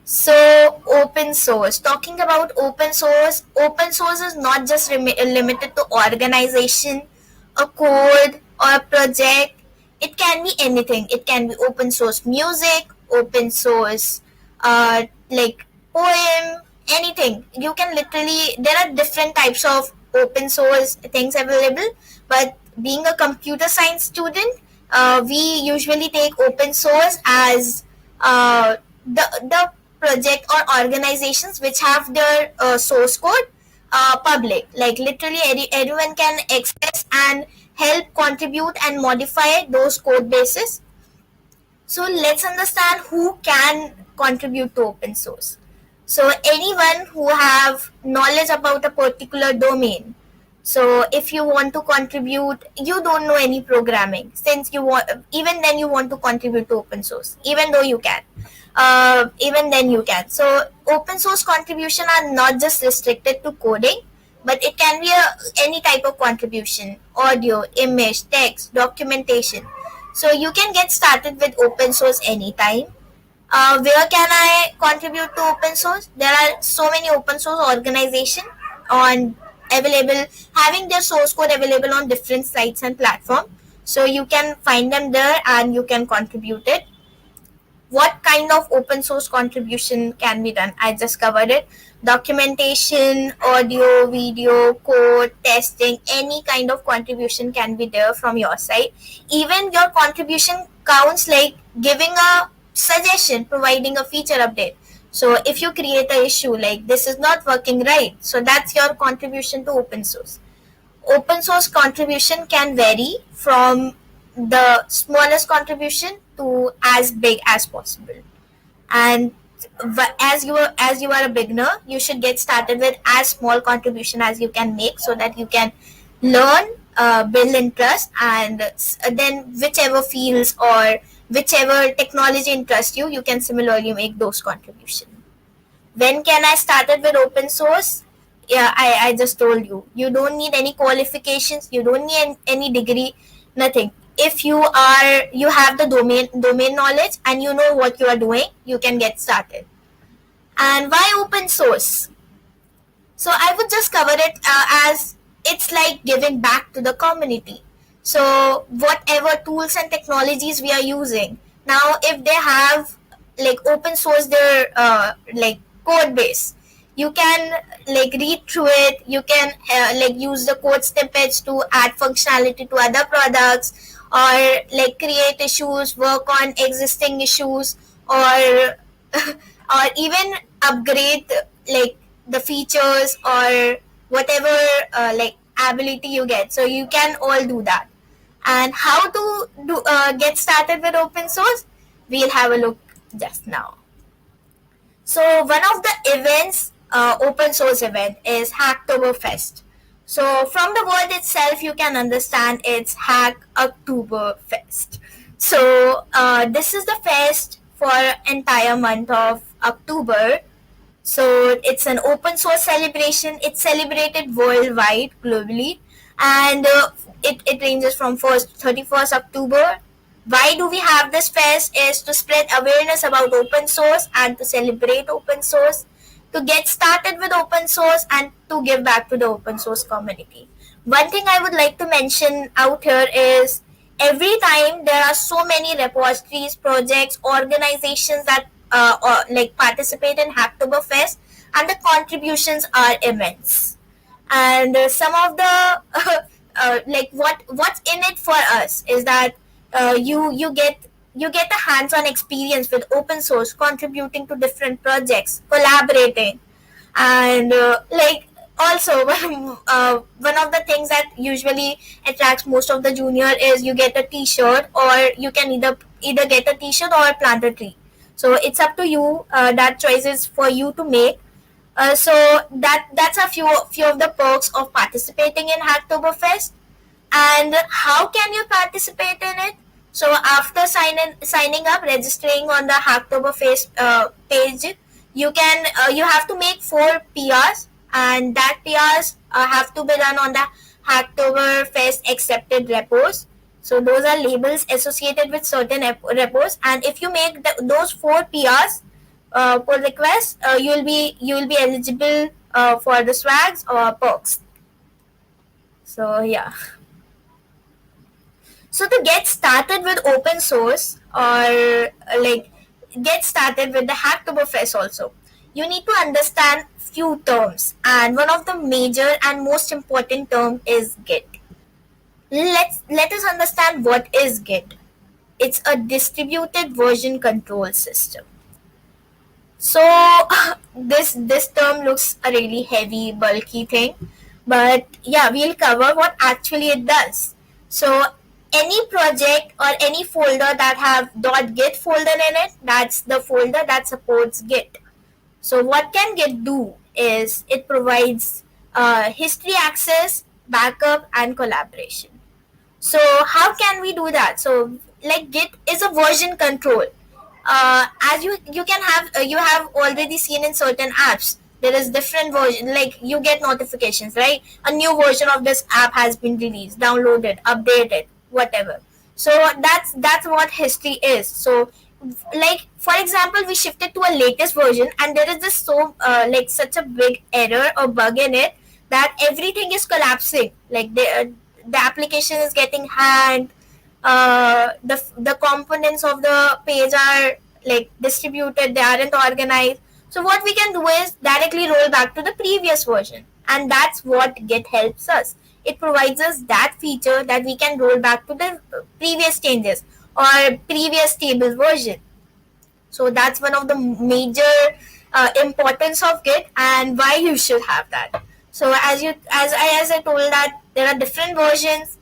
So, open source. Talking about open source is not just limited to organization, a code, or a project. It can be anything. It can be open source music, open source, like poem, anything. You can literally, there are different types of open source things available, but being a computer science student, we usually take open source as the project or organizations which have their source code public, like literally everyone can access and help contribute and modify those code bases. So let's understand who can contribute to open source. So anyone who have knowledge about a particular domain. So if you want to contribute, you don't know any programming, since you want, even then you want to contribute to open source, even though you can, even then you can. So open source contribution are not just restricted to coding, but it can be any type of contribution: audio, image, text, documentation. So you can get started with open source anytime. Where can I contribute to open source? There are so many open source organizations on available, having their source code available on different sites and platforms. So you can find them there and you can contribute it. What kind of open source contribution can be done? I just covered it. Documentation, audio, video, code, testing, any kind of contribution can be there from your side. Even your contribution counts like giving a suggestion, providing a feature update. So if you create an issue like this is not working right, so that's your contribution to open source. Open source contribution can vary from the smallest contribution to as big as possible. And as you are a beginner, you should get started with as small contribution as you can make, so that you can learn, build interest, and then whichever fields or whichever technology interests you, you can similarly make those contributions. When can I started with open source? Yeah, I just told you. You don't need any qualifications. You don't need any degree. Nothing. If you have the domain knowledge and you know what you are doing, you can get started. And why open source? So I would just cover it as it's like giving back to the community. So whatever tools and technologies we are using now, if they have like open source their like code base, you can like read through it. You can like use the code snippets to add functionality to other products, or like create issues, work on existing issues, or or even upgrade like the features or whatever like ability you get. So you can all do that. And how to get started with open source, we'll have a look just now. So one of the events, open source event, is Hacktoberfest. So from the word itself, you can understand it's Hacktoberfest. So this is the fest for entire month of October. So it's an open source celebration. It's celebrated worldwide, globally, and it ranges from 1st to 31st October. Why do we have this fest? Is to spread awareness about open source and to celebrate open source, to get started with open source, and to give back to the open source community. One thing I would like to mention out here is every time there are so many repositories, projects, organizations that like participate in Hacktoberfest, and the contributions are immense. And some of the like what's in it for us is that you get a hands-on experience with open source, contributing to different projects, collaborating, and like also one of the things that usually attracts most of the junior is you get a t-shirt, or you can either get a t-shirt or plant a tree. So it's up to you. That choice is for you to make. So that's a few of the perks of participating in Hacktoberfest. And how can you participate in it? So after signing up, registering on the Hacktoberfest page, you have to make 4 PRs, and that PRs have to be done on the Hacktoberfest accepted repos. So those are labels associated with certain repos, and if you make those 4 PRs, pull request, you'll be eligible for the swags or perks. So yeah. So to get started with open source, or like get started with the Hacktoberfest also, you need to understand few terms, and one of the major and most important term is Git. Let us understand what is Git. It's a distributed version control system. So this term looks a really heavy, bulky thing, but yeah, we'll cover what actually it does. So any project or any folder that have .git folder in it, that's the folder that supports Git. So what can Git do is it provides history access, backup, and collaboration. So how can we do that? So like Git is a version control. As you can have you have already seen in certain apps, there is different version, like you get notifications, right? A new version of this app has been released, downloaded, updated, whatever. So that's what history is. So like for example, we shifted to a latest version and there is this like such a big error or bug in it that everything is collapsing, like the application is getting hacked, the components of the page are like distributed, they aren't organized. So what we can do is directly roll back to the previous version, and that's what Git helps us. It provides us that feature that we can roll back to the previous changes or previous stable version. So that's one of the major importance of Git and why you should have that. So as I told that there are different versions.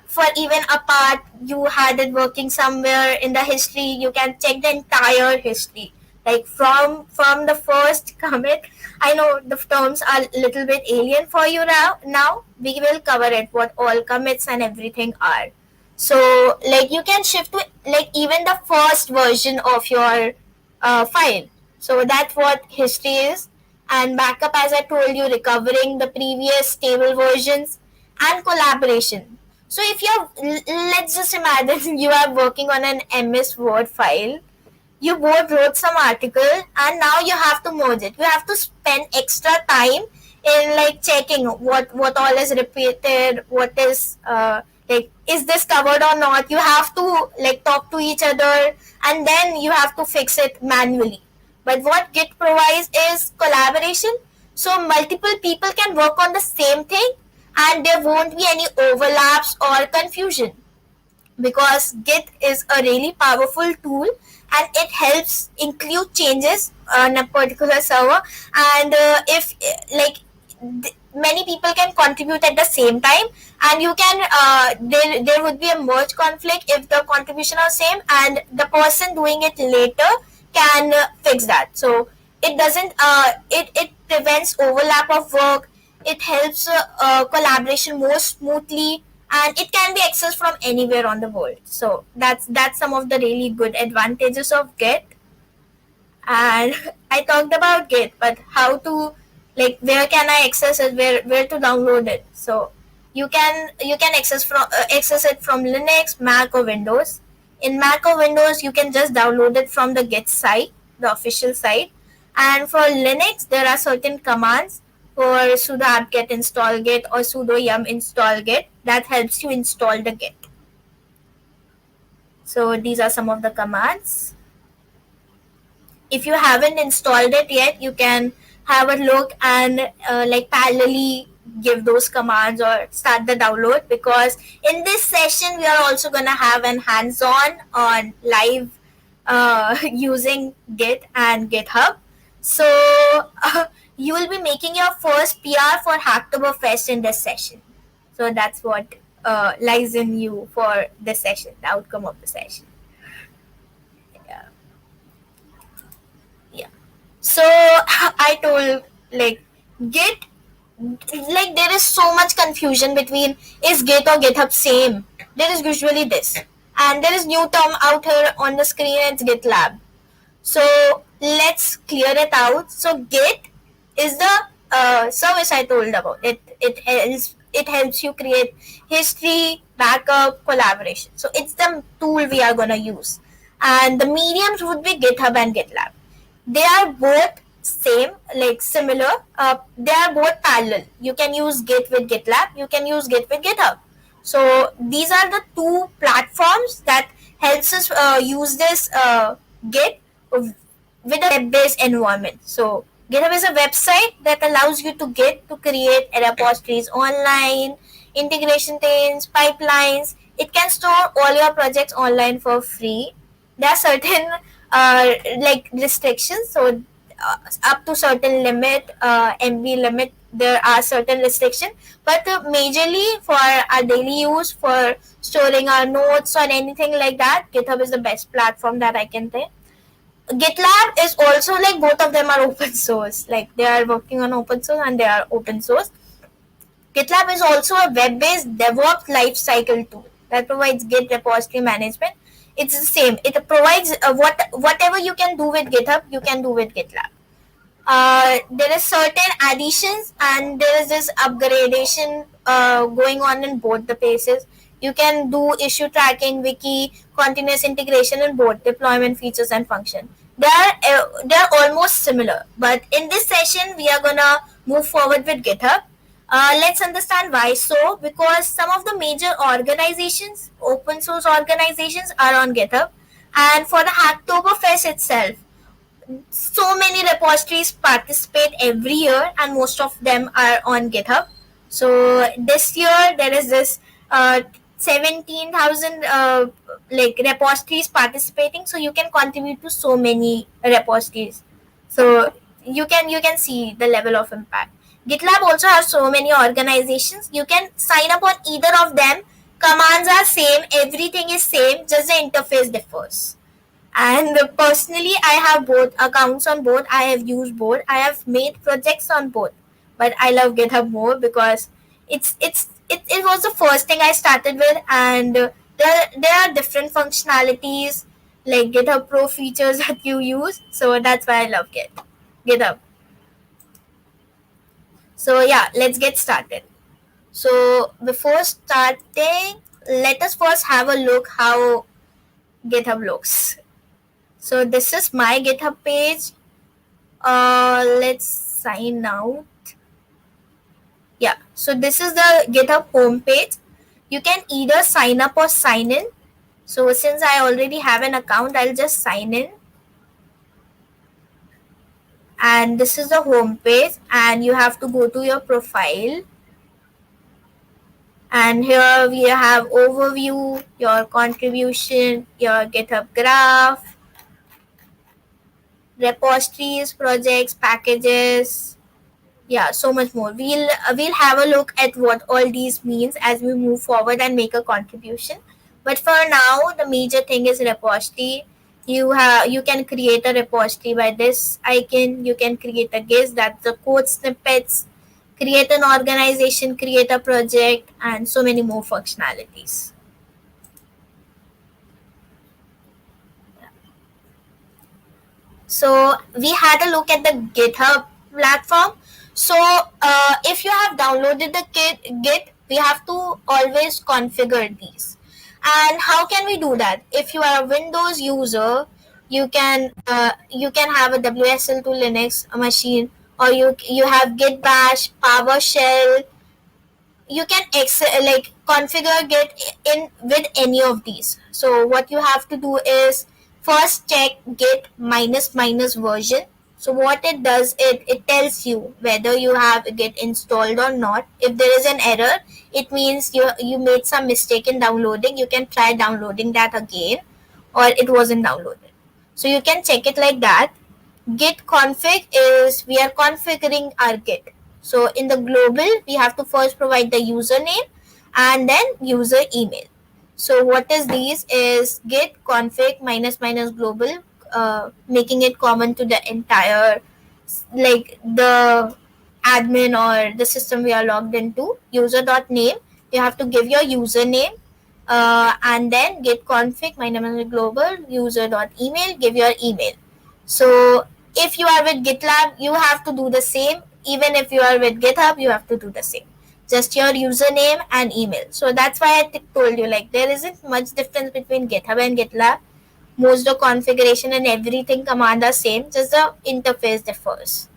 For even a part you had it working somewhere in the history, you can check the entire history, like from the first commit. I know the terms are a little bit alien for you now we will cover it, what all commits and everything are. So like you can shift to like even the first version of your file. So that's what history is. And backup, as I told you, recovering the previous stable versions, and collaboration. So if you're, let's just imagine you are working on an MS Word file, you both wrote some article and now you have to merge it. You have to spend extra time in like checking what all is repeated, what is like is this covered or not. You have to like talk to each other and then you have to fix it manually. But what Git provides is collaboration, so multiple people can work on the same thing and there won't be any overlaps or confusion, because Git is a really powerful tool and it helps include changes on a particular server. And if like many people can contribute at the same time, and you can there would be a merge conflict if the contribution are same, and the person doing it later can fix that. So it doesn't it prevents overlap of work. It helps collaboration more smoothly, and it can be accessed from anywhere on the world. So that's some of the really good advantages of Git. And I talked about Git, but how to, like, where can I access it, where to download it? So you can access it from Linux, Mac, or Windows. In Mac or Windows, you can just download it from the Git site, the official site. And for Linux, there are certain commands for sudo apt-get install git or sudo yum install git that helps you install the Git. So these are some of the commands. If you haven't installed it yet, you can have a look and like parallelly give those commands or start the download, because in this session we are also going to have an hands-on on live using Git and GitHub. So you will be making your first PR for Hacktoberfest in this session. So that's what lies in you for this session, the outcome of the session. Yeah. Yeah. So I told, like, Git, like there is so much confusion between is Git or GitHub same. There is usually this, and there is new term out here on the screen. It's GitLab. So let's clear it out. So Git is the service I told about. It helps you create history, backup, collaboration. So it's the tool we are gonna use, and the mediums would be GitHub and GitLab. They are both same, like similar. They are both parallel. You can use Git with GitLab, you can use Git with GitHub. So these are the two platforms that helps us use this Git with a web-based environment. So GitHub is a website that allows you to create repositories online, integration chains, pipelines. It can store all your projects online for free. There are certain like restrictions. So up to certain limit, MB limit, there are certain restrictions. But majorly for our daily use, for storing our notes or anything like that, GitHub is the best platform that I can think. GitLab is also, like, both of them are open source. Like, they are working on open source and they are open source. GitLab is also a web-based DevOps lifecycle tool that provides Git repository management. It's the same. It provides whatever you can do with GitHub, you can do with GitLab. There is certain additions and there is this upgradation going on in both the places. You can do issue tracking, wiki, continuous integration in both deployment features and function. They are almost similar, but in this session we are gonna move forward with GitHub. Let's understand why so. Because some of the major organizations, open source organizations, are on GitHub, and for the Hacktoberfest itself, so many repositories participate every year and most of them are on GitHub. So this year there is this 17,000 like repositories participating, so you can contribute to so many repositories. So you can see the level of impact. GitLab also has so many organizations. You can sign up on either of them. Commands are same, everything is same, just the interface differs. And personally, I have both accounts on both. I have used both. I have made projects on both. But I love GitHub more because it was the first thing I started with, and there are different functionalities like GitHub Pro features that you use. So that's why I love GitHub. So yeah, let's get started. So before starting, let us first have a look how GitHub looks. So this is my GitHub page. Let's sign out. Yeah, so this is the GitHub homepage. You can either sign up or sign in. So since I already have an account, I'll just sign in. And this is the homepage, and you have to go to your profile. And here we have overview, your contribution, your GitHub graph, repositories, projects, packages. Yeah, so much more. We'll have a look at what all these means as we move forward and make a contribution. But for now, the major thing is repository. You can create a repository by this icon. You can create a GIS, that's the code snippets, create an organization, create a project, and so many more functionalities. So we had a look at the GitHub platform. So if you have downloaded the Git, we have to always configure these. And how can we do that? If you are a Windows user, you can have a WSL2 Linux machine, or you have Git Bash, PowerShell. You can configure Git in with any of these. So what you have to do is first check Git minus minus version. So what it does, it tells you whether you have Git installed or not. If there is an error, it means you made some mistake in downloading. You can try downloading that again, or it wasn't downloaded. So you can check it like that. Git config is we are configuring our Git. So in the global, we have to first provide the username and then user email. So what is these is git config minus minus global, making it common to the entire, like the admin or the system we are logged into. User.name, you have to give your username, and then git config minus minus global user.email, give your email. So if you are with GitLab, you have to do the same. Even if you are with GitHub, you have to do the same. Just your username and email. So that's why I told you, like, there isn't much difference between GitHub and GitLab. Most of configuration and everything command are same, just the interface differs.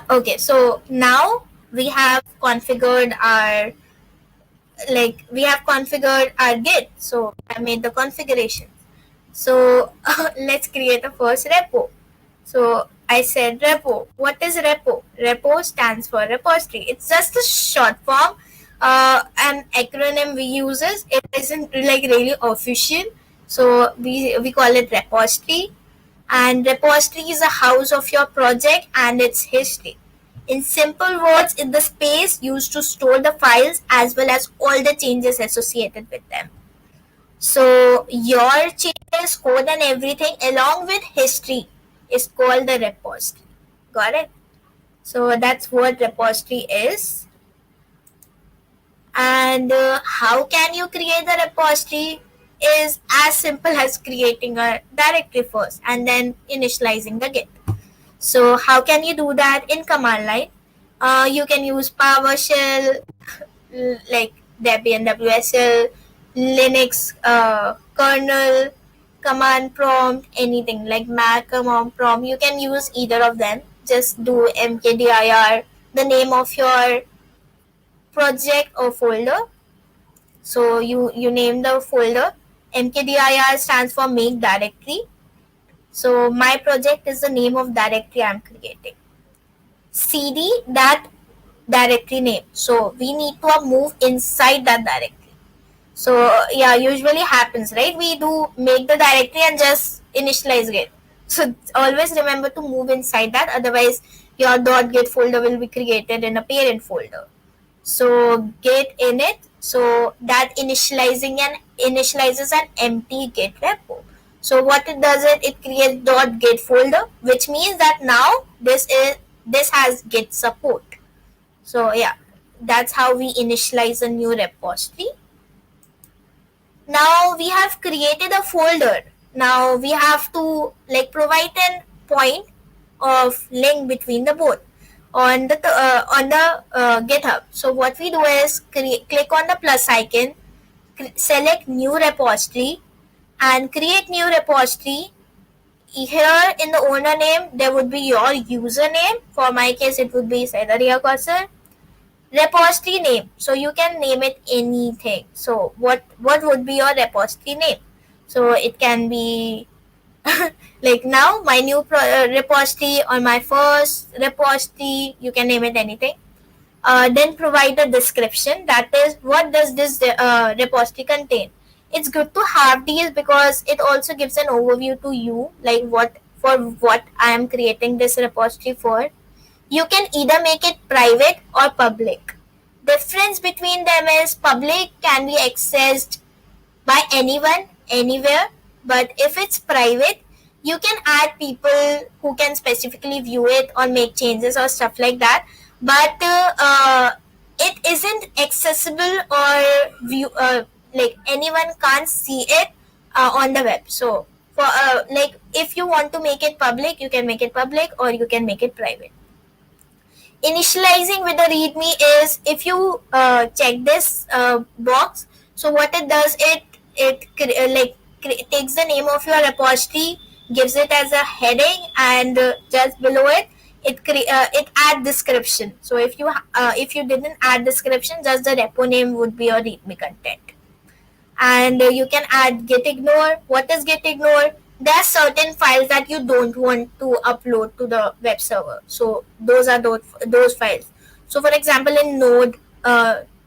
Okay, so now we have configured our Git. So I made the configuration. So let's create a first repo. So I said repo. What is repo? Repo stands for repository. It's just a short form, an acronym we uses. It isn't like really official. So we call it repository. And repository is a house of your project and its history. In simple words, it's the space used to store the files as well as all the changes associated with them. So your changes, code and everything along with history is called the repository. Got it? So that's what repository is. And how can you create the repository is as simple as creating a directory first and then initializing the Git. So how can you do that in command line? You can use PowerShell, like Debian WSL, Linux kernel, command prompt, anything like Mac command prompt. You can use either of them. Just do mkdir, the name of your project or folder. So you name the folder. Mkdir stands for make directory. So my project is the name of directory I'm creating. CD that directory name. So we need to move inside that directory. So yeah, usually happens, right? We do make the directory and just initialize it. So always remember to move inside that. Otherwise, your .git folder will be created in a parent folder. So git init. So that initializes an empty git repo. So what it does it creates .git folder, which means that now this has git support. So yeah, that's how we initialize a new repository. Now we have created a folder. Now we have to provide a point of link between the both on the GitHub. So what we do is click on the plus icon, select new repository, and create new repository. Here in the owner name there would be your username. For my case it would be Saidaria Kausar. Repository name, so you can name it anything. So what would be your repository name? So it can be like now my new repository or my first repository, you can name it anything. Then provide a description, that is what does this repository contain. It's good to have these because it also gives an overview to you, like what I am creating this repository for. You can either make it private or public. Difference between them is public can be accessed by anyone, anywhere, but if it's private, you can add people who can specifically view it or make changes or stuff like that. But it isn't accessible or view like anyone can't see it on the web. So for if you want to make it public, you can make it public or you can make it private. Initializing with the readme is if you check this box. So what it does, it takes the name of your repository, gives it as a heading, and just below it it add description. So if you didn't add description, just the repo name would be your readme content. And you can add git ignore. What is git ignore? There are certain files that you don't want to upload to the web server. So those are those files. So for example, in Node,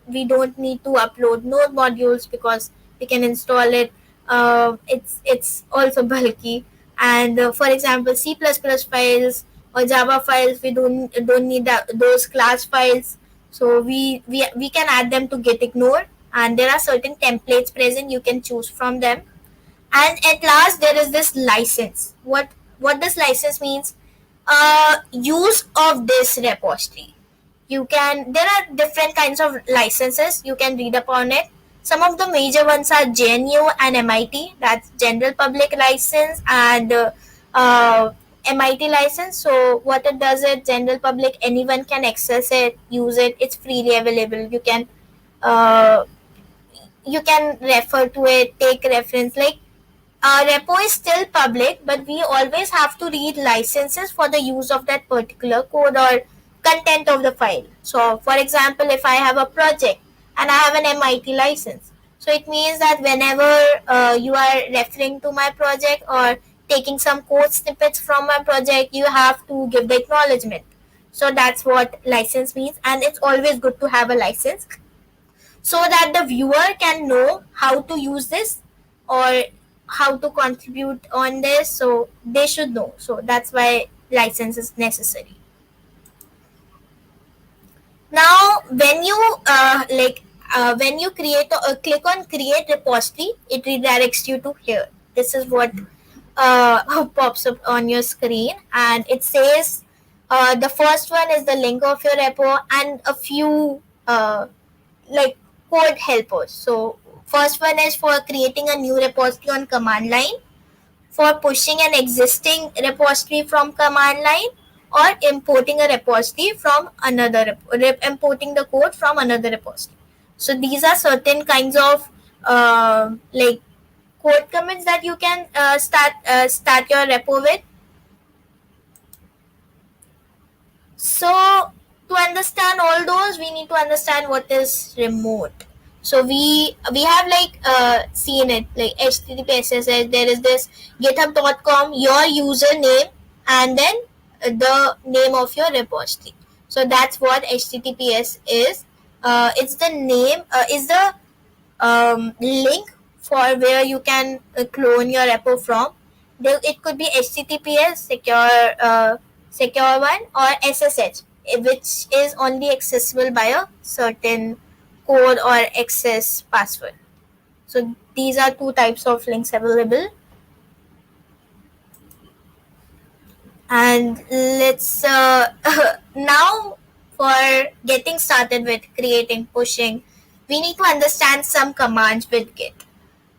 we don't need to upload Node modules because we can install it. It's also bulky. And for example, C++ files or Java files, we don't need those class files. So we can add them to git ignore. And there are certain templates present, you can choose from them. And at last there is this license. What this license means? Use of this repository. There are different kinds of licenses, you can read upon it. Some of the major ones are GNU and MIT, that's general public license, and MIT license. So what it does is general public, anyone can access it, use it, it's freely available. you can refer to it, take reference. Like repo is still public, but we always have to read licenses for the use of that particular code or content of the file. So, for example, if I have a project and I have an MIT license, so it means that whenever you are referring to my project or taking some code snippets from my project, you have to give the acknowledgement. So that's what license means, and it's always good to have a license so that the viewer can know how to use this or how to contribute on this. So they should know. So that's why license is necessary. Now when you when you create click on create repository, it redirects you to here. This is what pops up on your screen, and it says the first one is the link of your repo and a few like code helpers. So first one is for creating a new repository on command line, for pushing an existing repository from command line, or importing a repository from another importing the code from another repository. So these are certain kinds of like code commits that you can start your repo with. So to understand all those, we need to understand what is remote. So we have like seen it like HTTPS. There is this github.com, your username, and then the name of your repository. So that's what HTTPS is. It's the name, is the link for where you can clone your repo from. It could be HTTPS, secure one, or SSH, which is only accessible by a certain code or access password. So these are two types of links available. And let's now, for getting started with creating, pushing, we need to understand some commands with Git.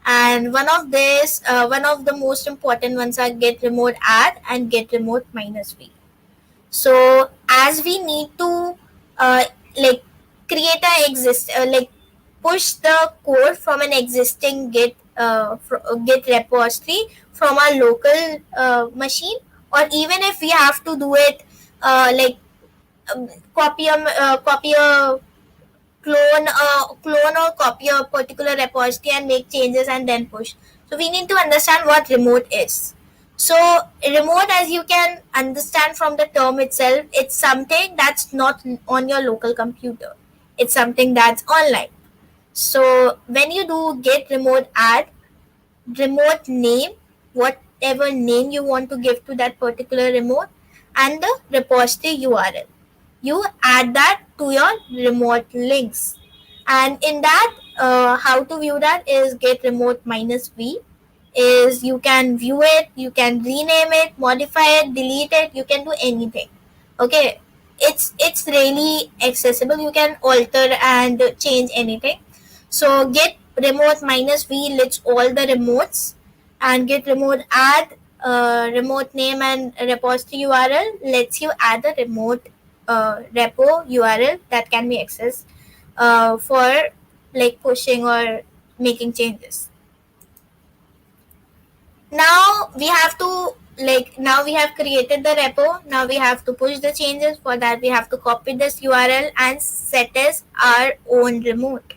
And one of the most important ones are git remote add and git remote -v. So as we need to like create a like push the code from an existing git repository from our local machine, or even if we have to do it like copy a clone or copy a particular repository and make changes and then push. So we need to understand what remote is. So remote, as you can understand from the term itself, it's something that's not on your local computer. It's something that's online. So when you do git remote add, remote name, whatever name you want to give to that particular remote, and the repository URL, you add that to your remote links. And in that, how to view that is git remote -v. Is you can view it, you can rename it, modify it, delete it, you can do anything. Okay, it's really accessible. You can alter and change anything. So git remote -v lists all the remotes, and git remote add remote name and repository URL lets you add the remote repo URL that can be accessed for like pushing or making changes. Now we have to now we have created the repo. Now we have to push the changes. For that, we have to copy this URL and set as our own remote,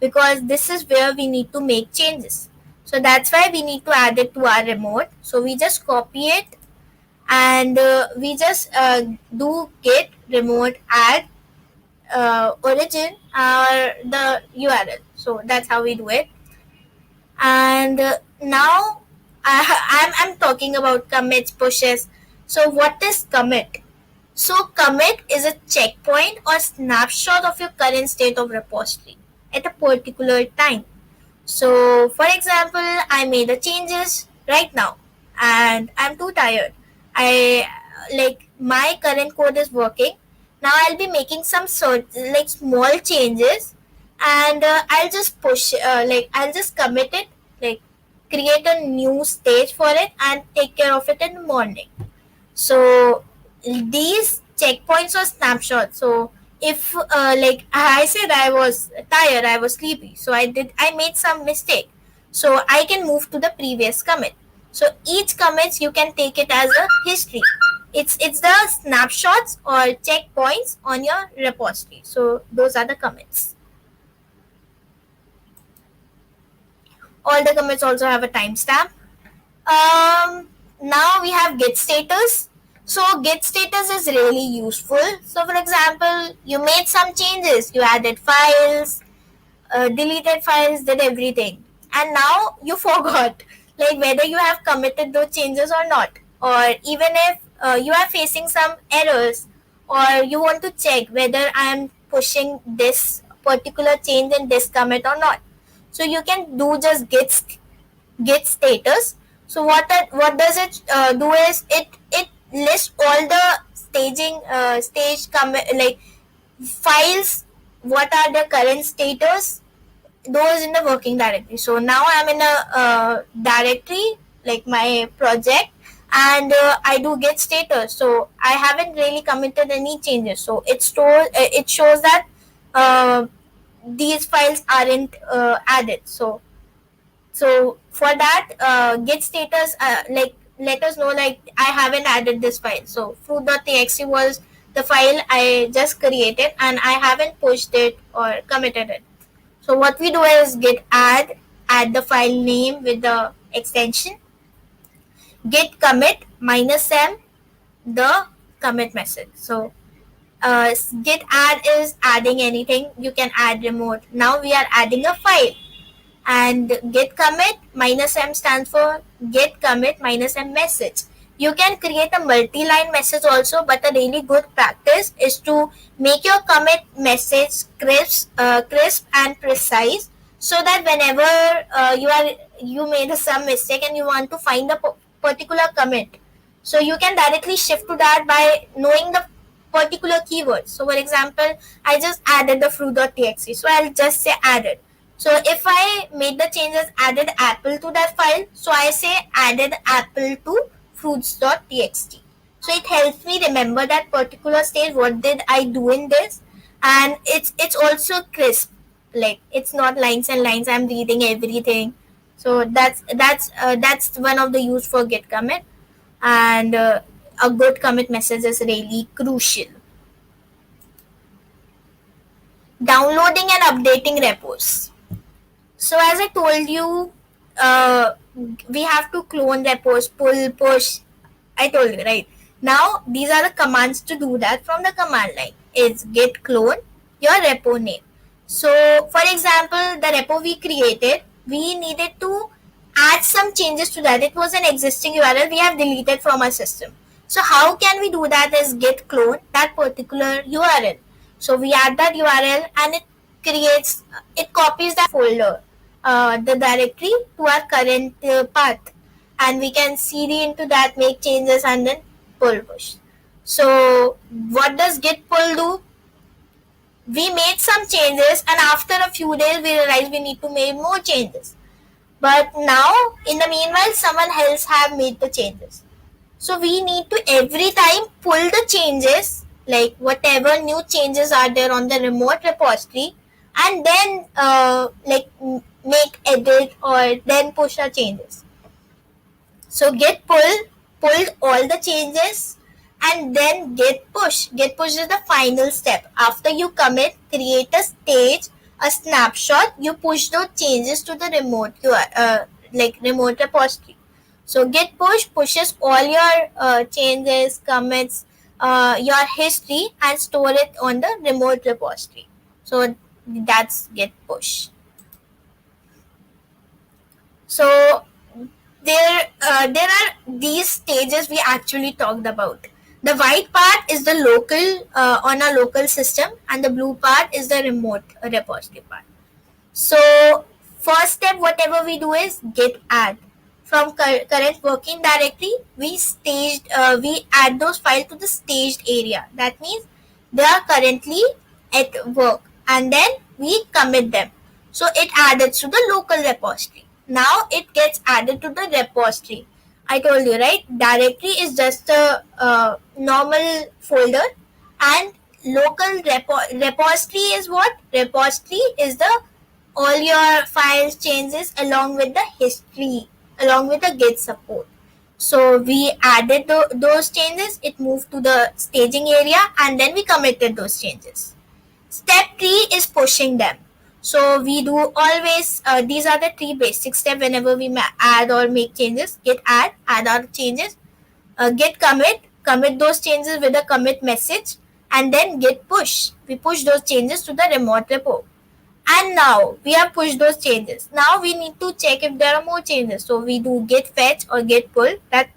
because this is where we need to make changes. So that's why we need to add it to our remote. So we just copy it, and we just do git remote add origin or the URL. So that's how we do it. And now I'm talking about commits, pushes. So what is commit? So commit is a checkpoint or snapshot of your current state of repository at a particular time. So for example, I made the changes right now and I'm too tired. I like my current code is working. Now I'll be making some small changes, and I'll just I'll just commit it, like create a new stage for it and take care of it in the morning. So these checkpoints or snapshots. So If like I said, I was tired, I was sleepy, so I made some mistake, so I can move to the previous commit. So each commits you can take it as a history. It's the snapshots or checkpoints on your repository. So those are the commits. All the commits also have a timestamp. Now we have git status. So git status is really useful. So for example, you made some changes, you added files, deleted files, did everything, and now you forgot like whether you have committed those changes or not, or even if you are facing some errors, or you want to check whether I am pushing this particular change in this commit or not. So you can do just git status. So what does it do is it lists all the staging stage commit like files, what are the current status, those in the working directory. So now I'm in a directory like my project, and I do git status. So I haven't really committed any changes, so it shows that uh, these files aren't added. So for that, git status like let us know like I haven't added this file. So fruit.txt was the file I just created and I haven't pushed it or committed it. So what we do is git add the file name with the extension, git commit -m the commit message. So git add is adding anything. You can add remote. Now we are adding a file, and git commit -m stands for git commit -m message. You can create a multi-line message also, but a really good practice is to make your commit message crisp and precise, so that whenever you made some mistake and you want to find a particular commit, so you can directly shift to that by knowing the particular keyword. So for example, I just added the fruit.txt, so I'll just say added. So if I made the changes, added apple to that file, so I say added apple to fruits.txt. So it helps me remember that particular stage, what did I do in this, and it's also crisp, like it's not lines and lines, I'm reading everything. So that's one of the use for git commit, and a good commit message is really crucial. Downloading and updating repos. So as I told you, we have to clone repos, pull, push. I told you, right? Now, these are the commands to do that from the command line. It's git clone your repo name. So, for example, the repo we created, we needed to add some changes to that. It was an existing URL we have deleted from our system. So, how can we do that is git clone that particular URL. So, we add that URL and it copies that folder, the directory to our current path, and we can cd into that, make changes, and then pull push. So what does git pull do? We made some changes, and after a few days we realized we need to make more changes, but now in the meanwhile someone else have made the changes. So we need to every time pull the changes, like whatever new changes are there on the remote repository, and then like make edit or then push our changes. So git pulled all the changes, and then git push. Git push is the final step. After you commit, create a stage, a snapshot, you push those changes to the remote repository. So git push pushes all your changes, commits, your history, and store it on the remote repository. So that's git push. So there are these stages we actually talked about. The white part is the local on a local system, and the blue part is the remote repository part. So first step, whatever we do is git add. From current working directory, we add those files to the staged area. That means they are currently at work, and then we commit them. So it added to the local repository. Now it gets added to the repository. I told you, right? Directory is just a normal folder, and local repository is what? Repository is the all your files changes along with the history, along with the Git support. So we added those changes, it moved to the staging area, and then we committed those changes. Step 3 is pushing them. So we do always, these are the 3 basic steps whenever we add or make changes. Git add our changes, git commit those changes with a commit message, and then git push. We push those changes to the remote repo. And now we have pushed those changes. Now we need to check if there are more changes. So we do git fetch or git pull that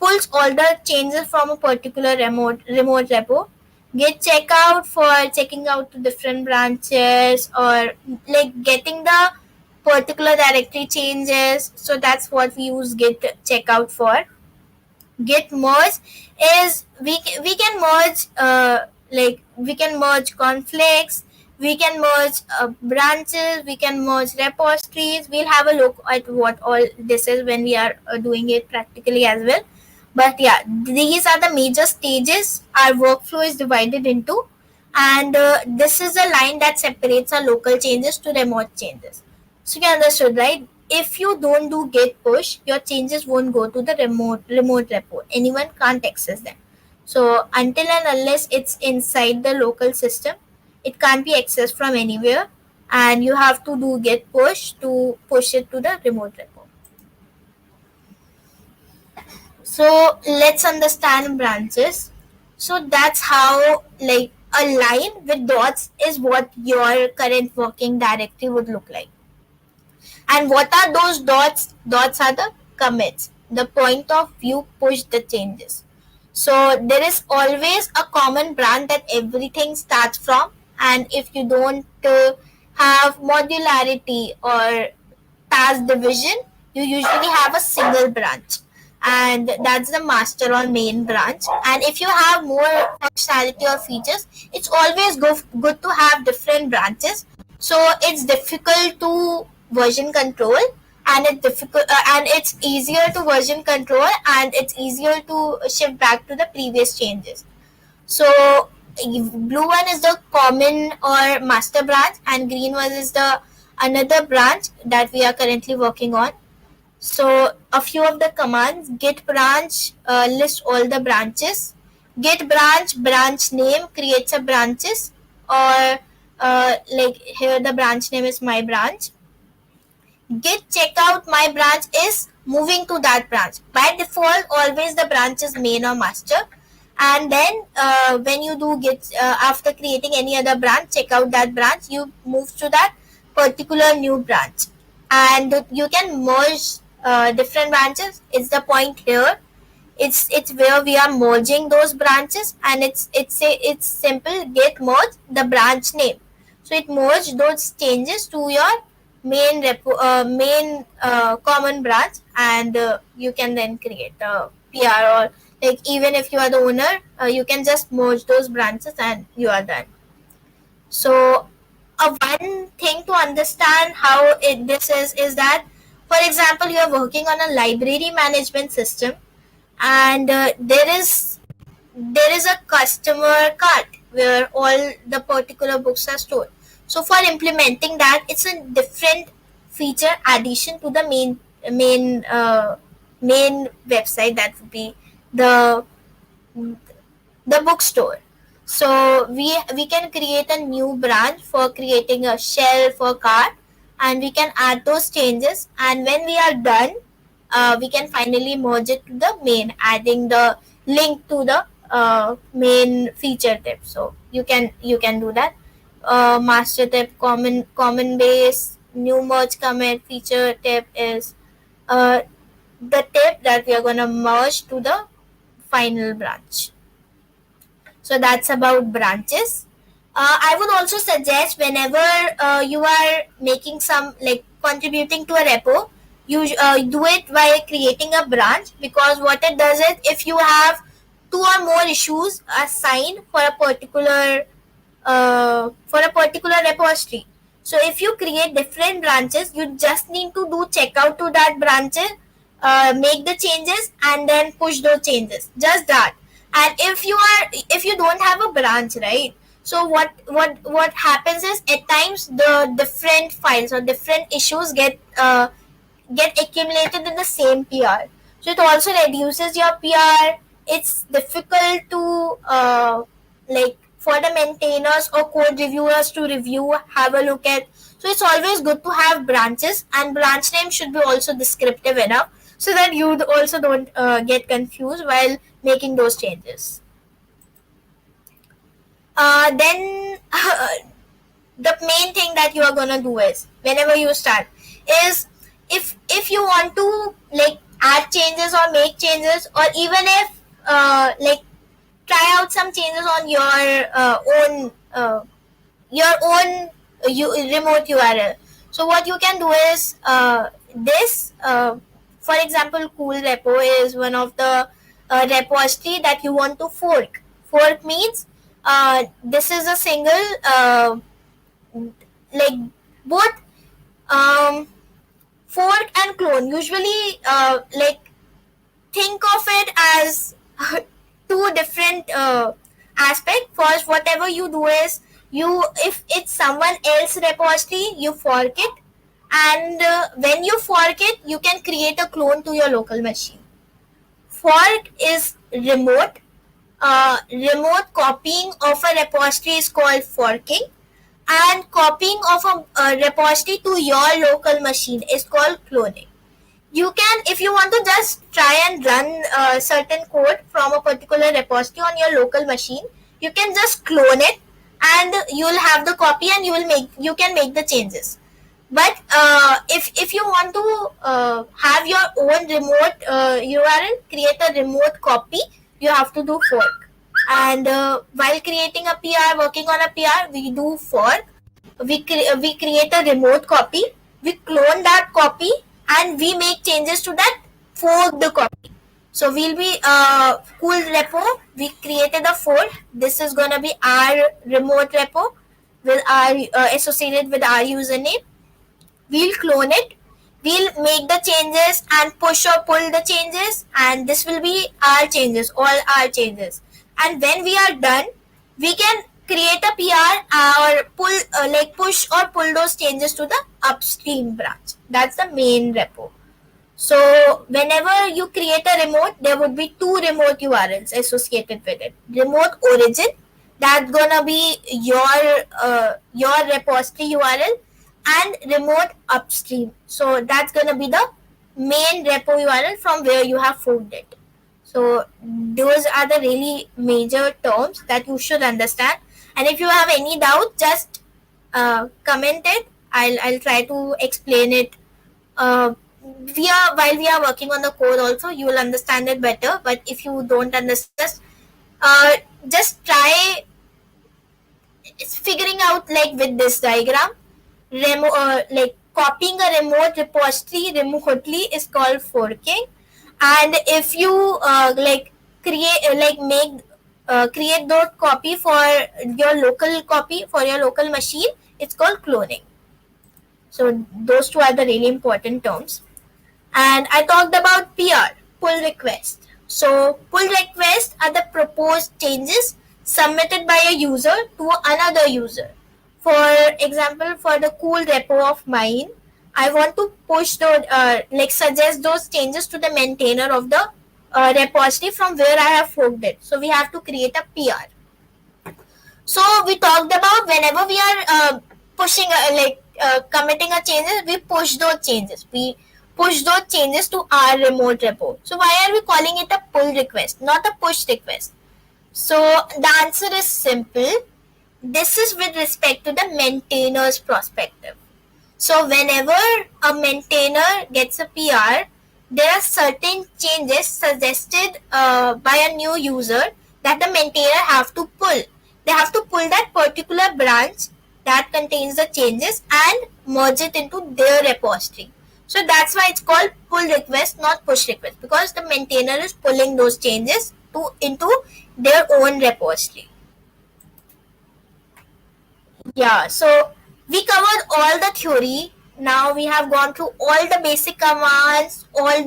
pulls all the changes from a particular remote repo. Git checkout for checking out to different branches or like getting the particular directory changes. So that's what we use git checkout for. Git merge is we can merge like we can merge conflicts, we can merge branches, we can merge repositories. We'll have a look at what all this is when we are doing it practically as well. But yeah, these are the major stages our workflow is divided into, and this is a line that separates our local changes to remote changes. So you understood, right? If you don't do git push, your changes won't go to the remote repo. Anyone can't access them. So until and unless it's inside the local system, it can't be accessed from anywhere, and you have to do git push to push it to the remote repo. So let's understand branches. So that's how, like, a line with dots is what your current working directory would look like. And what are those dots? Dots are the commits, the point of view push the changes. So there is always a common branch that everything starts from, and if you don't have modularity or task division, you usually have a single branch, and that's the master or main branch. And if you have more functionality or features, it's always good to have different branches. So it's difficult to version control, and it's easier to version control, and it's easier to shift back to the previous changes. So blue one is the common or master branch, and green one is the another branch that we are currently working on. So a few of the commands: git branch lists all the branches, git branch name creates a branches, or like here the branch name is my branch. Git checkout my branch is moving to that branch. By default, always the branch is main or master. And then when you do git after creating any other branch, check out that branch, you move to that particular new branch, and you can merge different branches. It's the point here. It's where we are merging those branches, and it's simple git merge the branch name. So it merged those changes to your main common branch, and you can then create a PR, or like even if you are the owner, you can just merge those branches and you are done. So one thing to understand how this is that, for example, you are working on a library management system, and there is a customer cart where all the particular books are stored. So for implementing that, it's a different feature addition to the main website, that would be the bookstore. So we can create a new branch for creating a shelf or cart, and we can add those changes, and when we are done, we can finally merge it to the main, adding the link to the main feature tip. So you can do that. Master tip, common base, new merge commit, feature tip is the tip that we are going to merge to the final branch. So that's about branches. I would also suggest whenever you are making some, like, contributing to a repo, you do it by creating a branch, because what it does is, if you have 2 or more issues assigned for a particular repository, so if you create different branches, you just need to do checkout to that branches, make the changes, and then push those changes, just that. And if you don't have a branch, right? So what happens is, at times the different files or different issues get accumulated in the same PR. So it also reduces your PR. It's difficult to like for the maintainers or code reviewers to review, have a look at. So it's always good to have branches, and branch name should be also descriptive enough so that you also don't get confused while making those changes. Then the main thing that you are gonna do is, whenever you start, is if you want to like add changes or make changes, or even if like try out some changes on your own remote URL. So what you can do is for example, cool repo is one of the repository that you want to fork. Fork means this is a single like both um, fork and clone. Usually, like think of it as two different aspects. First, whatever you do is, if it's someone else repository, you fork it, and when you fork it, you can create a clone to your local machine. Fork is remote. Remote copying of a repository is called forking, and copying of a repository to your local machine is called cloning. You can, if you want to just try and run certain code from a particular repository on your local machine, you can just clone it, and you will have the copy, and you can make the changes. But if you want to have your own remote URL, create a remote copy, you have to do fork. And while creating a PR, working on a PR, we do fork. We create a remote copy, we clone that copy, and we make changes to that, fork the copy. So we'll be cool repo, we created a fork. This is gonna be our remote repo with our associated with our username. We'll clone it, we'll make the changes and push or pull the changes, and this will be our changes, all our changes. And when we are done, we can create a PR or push or pull those changes to the upstream branch. That's the main repo. So whenever you create a remote, there would be two remote URLs associated with it. Remote origin, that's gonna be your repository URL, and remote upstream. So that's gonna be the main repo URL from where you have forked it. So those are the really major terms that you should understand. And if you have any doubt, just comment it. I'll try to explain it. While we are working on the code, also you will understand it better. But if you don't understand, just try figuring out, like with this diagram. Like copying a remote repository remotely is called forking, and if you create those copy for your local machine, it's called cloning. So those two are the really important terms. And I talked about PR, pull request. So pull requests are the proposed changes submitted by a user to another user. For example, for the cool repo of mine, I want to push suggest those changes to the maintainer of the repository from where I have forked it. So we have to create a PR. So we talked about, whenever we are committing a changes, we push those changes. We push those changes to our remote repo. So why are we calling it a pull request, not a push request? So the answer is simple. This is with respect to the maintainer's perspective. So whenever a maintainer gets a PR, there are certain changes suggested by a new user that the maintainer have to pull. They have to pull that particular branch that contains the changes and merge it into their repository. So that's why it's called pull request, not push request, because the maintainer is pulling those changes into their own repository. Yeah, so we covered all the theory. Now we have gone through all the basic commands, all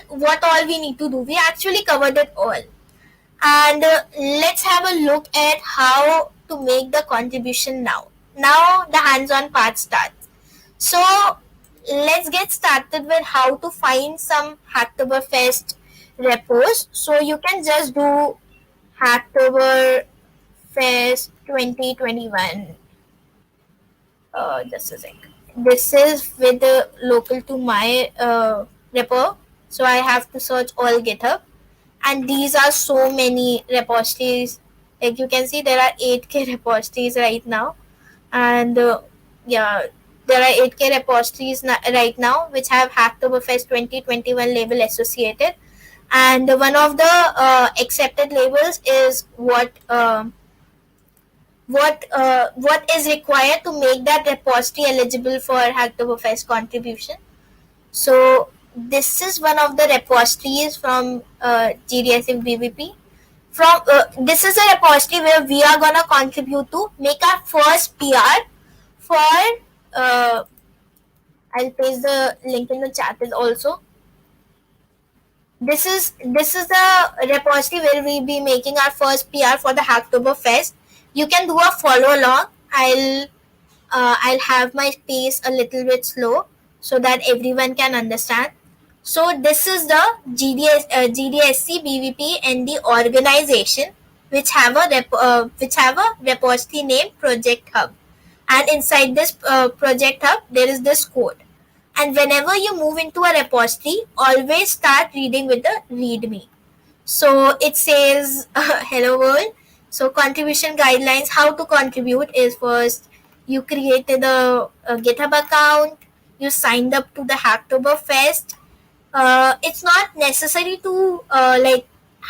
what all we need to do. We actually covered it all. And let's have a look at how to make the contribution now. Now the hands-on part starts. So let's get started with how to find some Hacktoberfest repos. So you can just do Hacktoberfest 2021. Just a sec. This is with the local to my repo. So I have to search all GitHub. And these are so many repositories. Like you can see, there are 8k repositories right now. And yeah, there are 8k repositories right now which have Hacktoberfest 2021 label associated. And one of the accepted labels is what is required to make that repository eligible for Hacktoberfest contribution. So this is one of the repositories from GDSC-BVP. From this is a repository where we are gonna contribute to make our first PR for. Uh, I'll paste the link in the chat as also. This is the repository where we'll be making our first PR for the Hacktoberfest. You can do a follow along. I'll have my pace a little bit slow so that everyone can understand. So this is the GDSC-BVP and the organization which have a repository named Project Hub, and inside this Project Hub there is this code. And whenever you move into a repository, always start reading with the README. So it says, hello world. So contribution guidelines, how to contribute is first, you created a GitHub account, you signed up to the Hacktoberfest. It's not necessary to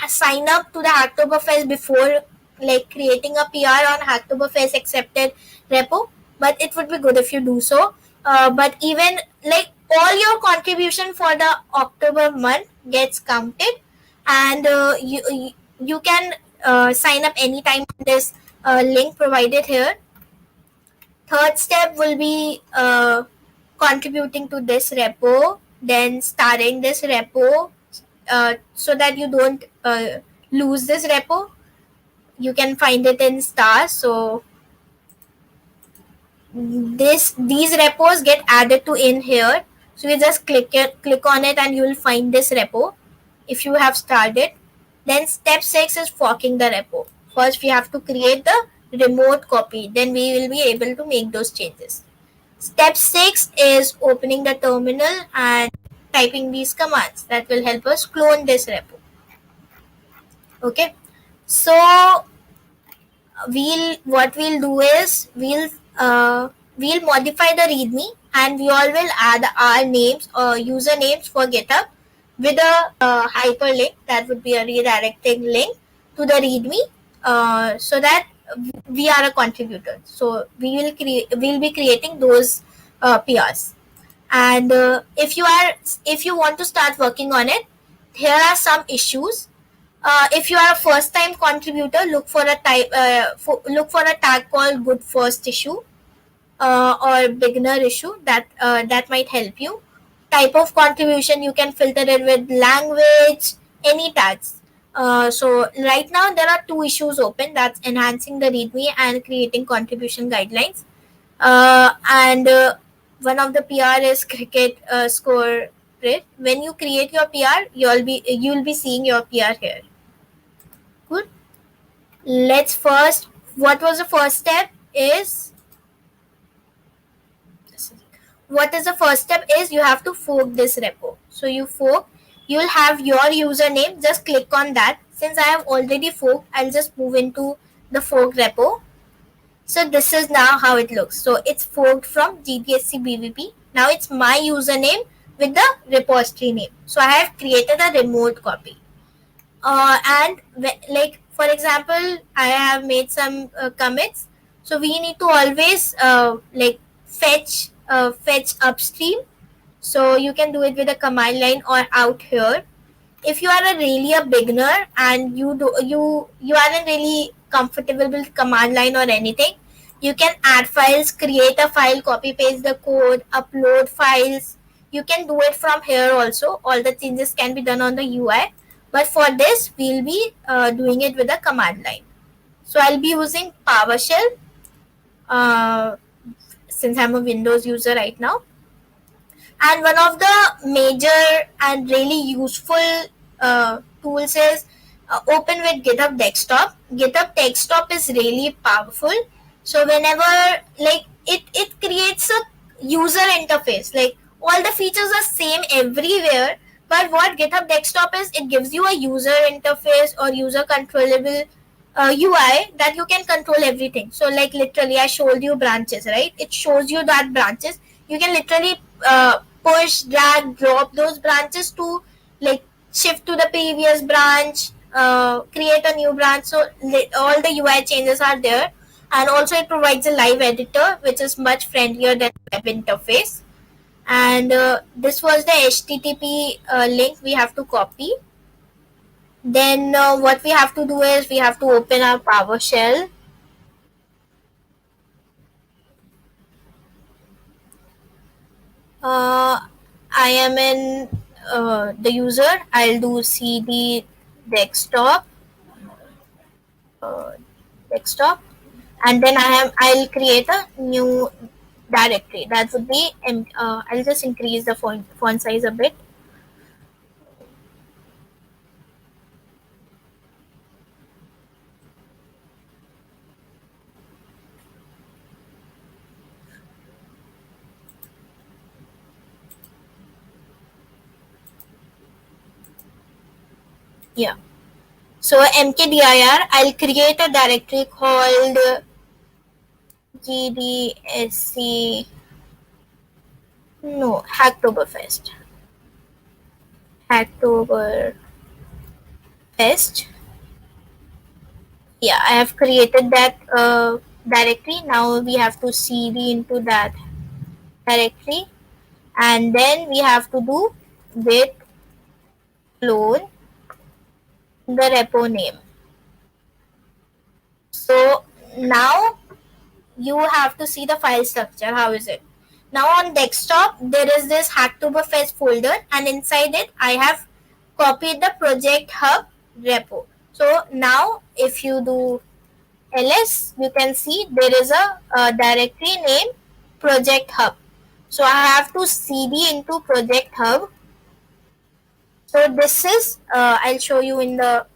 sign up to the Hacktoberfest before like creating a PR on Hacktoberfest accepted repo, but it would be good if you do so. But even like all your contribution for the October month gets counted, and you can sign up anytime on this link provided here. Third step will be contributing to this repo, then starting this repo so that you don't lose this repo. You can find it in stars. So these repos get added to in here. So you just click on it and you will find this repo if you have started. Then step 6 is forking the repo. First we have to create the remote copy, then we will be able to make those changes. Step 6 is opening the terminal and typing these commands that will help us clone this repo. Okay, so what we'll do is we'll modify the readme, and we all will add our names or usernames for GitHub with a hyperlink that would be a redirecting link to the readme, so that we are a contributor. So we'll be creating those PRs. And if you want to start working on it, here are some issues. If you are a first time contributor, look for a tag called good first issue or beginner issue that might help you. Type of contribution, you can filter it with language, any tags. So right now there are 2 issues open, that's enhancing the README and creating contribution guidelines. And one of the PR is cricket score rate. When you create your PR, you'll be seeing your PR here. Good. Let's first, what was the first step is, you have to fork this repo. So you fork, you'll have your username, just click on that. Since I have already forked, I'll just move into the fork repo. So this is now how it looks. So it's forked from GDSC-BVP. Now it's my username with the repository name. So I have created a remote copy. And like for example, I have made some commits. So we need to always fetch upstream. So you can do it with a command line or out here. If you are really a beginner and you aren't really comfortable with command line or anything, you can add files, create a file, copy paste the code, upload files. You can do it from here also. All the changes can be done on the UI. But for this, we'll be doing it with a command line. So I'll be using PowerShell, uh, since I'm a Windows user right now. And one of the major and really useful tools is open with GitHub Desktop. GitHub Desktop is really powerful. So whenever, like, it creates a user interface. Like, all the features are same everywhere, but what GitHub Desktop is, it gives you a user interface or user controllable UI that you can control everything. So like literally, I showed you branches, right? It shows you that branches. You can literally push, drag, drop those branches to, like, shift to the previous branch, create a new branch. So all the UI changes are there, and also it provides a live editor, which is much friendlier than web interface. And this was the HTTP link we have to copy. Then what we have to do is we have to open our PowerShell. Uh, I am in the user. I'll do cd desktop, uh, desktop, and then I'll create a new directory. That would be I'll just increase the font size a bit. Yeah. So mkdir, I'll create a directory called GDSC. No, Hacktoberfest. Hacktoberfest. Yeah, I have created that directory. Now we have to cd into that directory, and then we have to do git clone the repo name. So now you have to see the file structure. How is it? Now on desktop, there is this Hacktoberfest folder, and inside it, I have copied the project hub repo. So now if you do ls, you can see there is a directory named project hub. So I have to cd into project hub. So this is I'll show you in the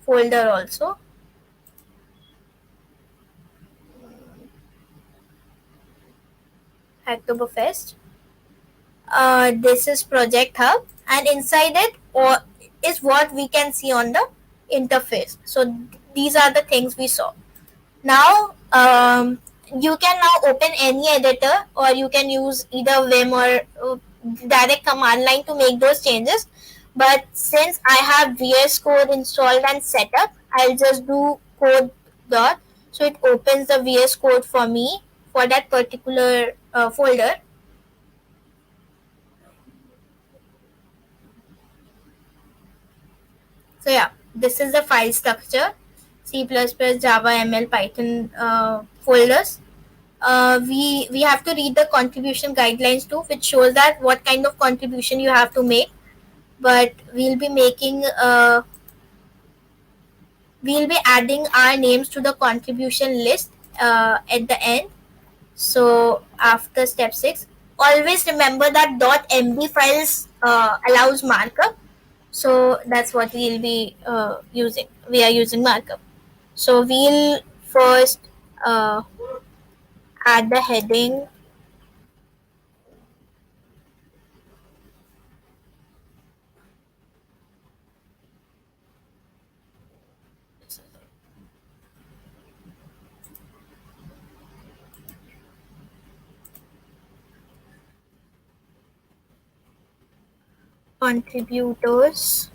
folder also. Hacktoberfest. This is project hub, and inside it is what we can see on the interface. So these are the things we saw. Now you can now open any editor, or you can use either vim or direct command line to make those changes. But since I have VS Code installed and set up, I'll just do code dot, so it opens the VS Code for me for that particular folder. So yeah, this is the file structure: C++, Java, ML, Python folders. We have to read the contribution guidelines too, which shows that what kind of contribution you have to make. But we'll be adding our names to the contribution list at the end. So after step 6, always remember that .md files allows markup. So that's what we'll be using. We are using markup. So we'll first add the heading. Contributors.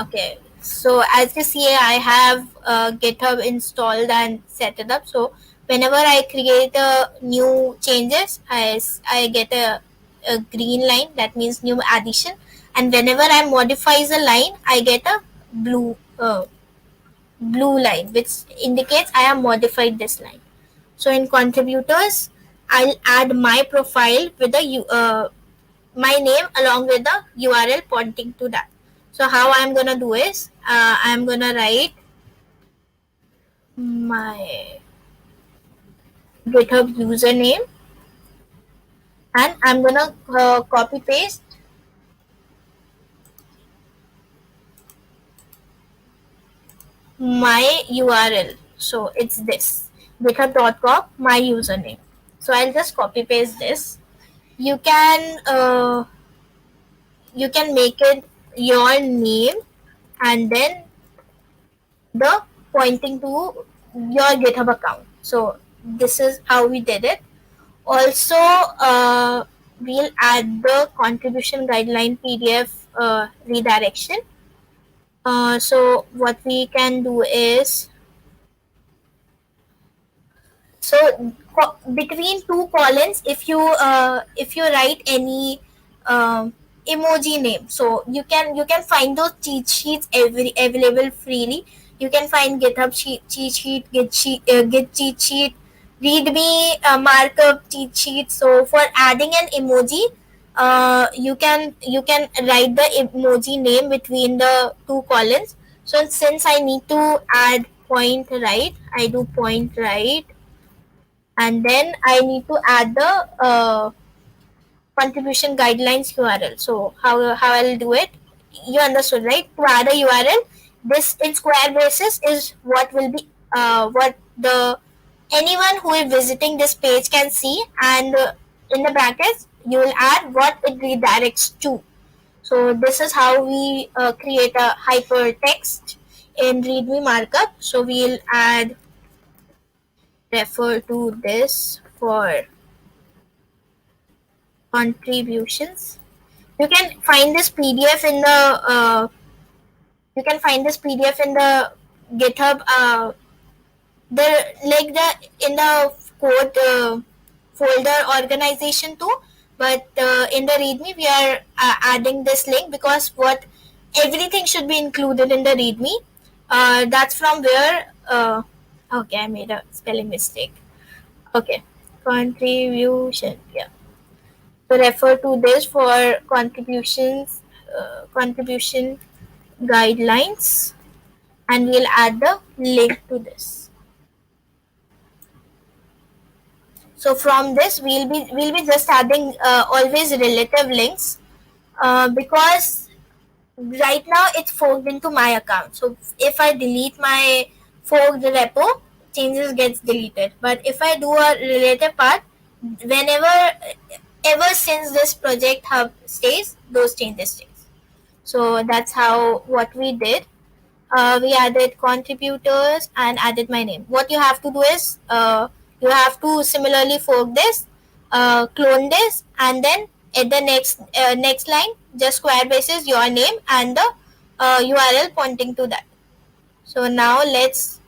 Okay, so as you see, I have GitHub installed and set it up. So whenever I create new changes, I get a green line. That means new addition. And whenever I modifies a line, I get a blue line, which indicates I have modified this line. So in contributors, I'll add my profile with my name along with the URL pointing to that. So how I'm gonna do is I'm gonna write my GitHub username, and I'm gonna copy paste my URL. So it's this github.com, my username. So I'll just copy paste this. You can make it your name and then the pointing to your GitHub account. So this is how we did it. Also, we'll add the contribution guideline PDF redirection. So what we can do is, so between two columns, if you write any emoji name, so you can find those cheat sheets available freely. You can find GitHub cheat sheet, Git cheat sheet, README markup cheat sheet. So for adding an emoji, you can write the emoji name between the two columns. So since I need to add point right, I do point right, and then I need to add the contribution guidelines URL. So how I'll do it? You understood, right? To add a URL, this in square braces is what will be what the anyone who is visiting this page can see, and in the brackets you will add what it redirects to. So this is how we create a hypertext in README markup. So we'll add refer to this for contributions. You can find this PDF in the GitHub, the like the in the code folder organization too. But in the README, we are adding this link because what everything should be included in the README. That's from where. Okay, I made a spelling mistake. Okay, contribution. Yeah. So refer to this for contribution guidelines, and we'll add the link to this. So from this we'll be just adding always relative links, because right now it's forked into my account. So if I delete my forked repo, changes gets deleted. But if I do a relative part, whenever ever since this project hub stays, those changes stays. So that's how what we did. We added contributors and added my name. What you have to do is you have to similarly fork this, clone this, and then at the next line, just square braces your name and the URL pointing to that. So now let's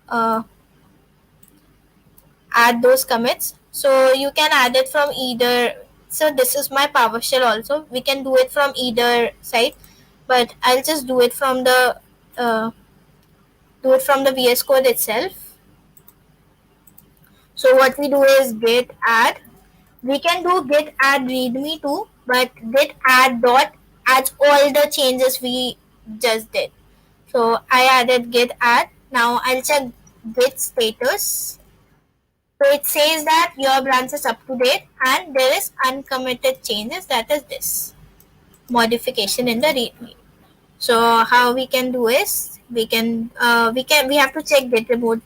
uh, add those commits. So you can add it from either. So this is my PowerShell also. We can do it from either side, but I'll just uh, do it from the VS Code itself. So what we do is git add. We can do git add readme too, but git add dot adds all the changes we just did. So I added git add. Now I'll check git status. So it says that your branch is up to date and there is uncommitted changes, that is this modification in the readme. So how we can do is we have to check git remote